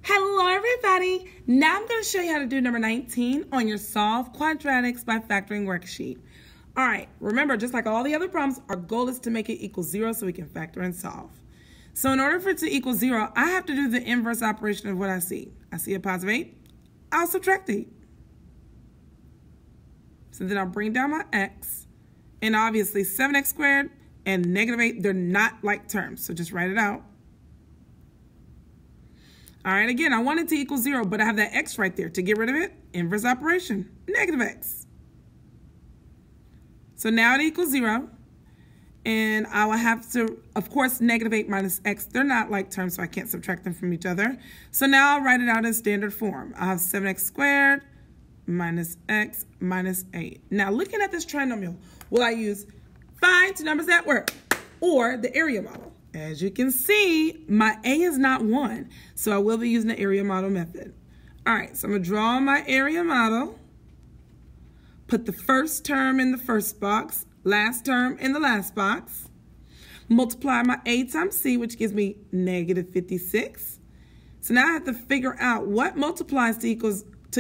Hello everybody! Now I'm going to show you how to do number 19 on your Solve Quadratics by Factoring worksheet. Alright, remember, just like all the other problems, our goal is to make it equal 0 so we can factor and solve. So in order for it to equal 0, I have to do the inverse operation of what I see. I see a positive 8, I'll subtract 8. So then I'll bring down my x, and obviously 7x squared and negative 8, they're not like terms, so just write it out. All right, again, I want it to equal 0, but I have that x right there. To get rid of it, inverse operation, negative x. So now it equals 0, and I will have to, of course, negative 8 minus x. They're not like terms, so I can't subtract them from each other. So now I'll write it out in standard form. I'll have 7x squared minus x minus 8. Now, looking at this trinomial, will I use find two numbers that work or the area model? As you can see, my a is not 1, so I will be using the area model method. All right, so I'm going to draw my area model, put the first term in the first box, last term in the last box, multiply my a times c, which gives me negative 56. So now I have to figure out what multiplies to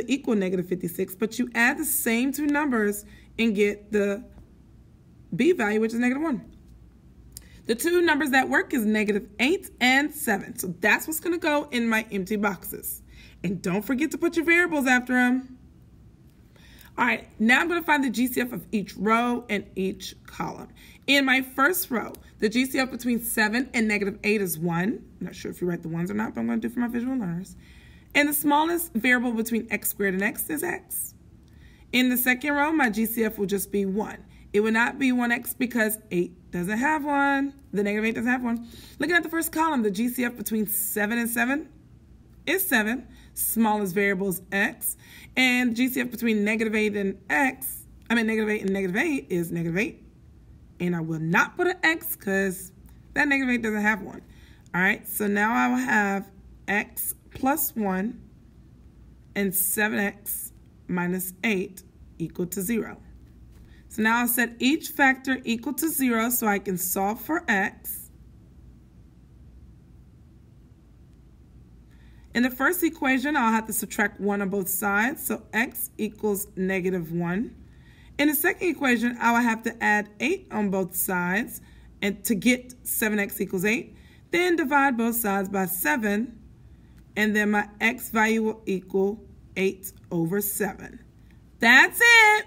equal negative 56, but you add the same two numbers and get the b value, which is negative 1. The two numbers that work is negative 8 and 7. So that's what's going to go in my empty boxes. And don't forget to put your variables after them. All right, now I'm going to find the GCF of each row and each column. In my first row, the GCF between 7 and negative 8 is 1. I'm not sure if you write the ones or not, but I'm going to do for my visual learners. And the smallest variable between x squared and x is x. In the second row, my GCF will just be 1. It would not be 1x because 8 doesn't have 1. The negative 8 doesn't have 1. Looking at the first column, the GCF between 7 and 7 is 7. Smallest variable is x. And GCF between negative 8 and negative 8 and negative 8 is negative 8. And I will not put an x because that negative 8 doesn't have 1. All right, so now I will have x plus 1 and 7x minus 8 equal to 0. So now I'll set each factor equal to 0 so I can solve for x. In the first equation, I'll have to subtract 1 on both sides, so x equals negative 1. In the second equation, I will have to add 8 on both sides and to get 7x equals 8. Then divide both sides by 7, and then my x value will equal 8 over 7. That's it!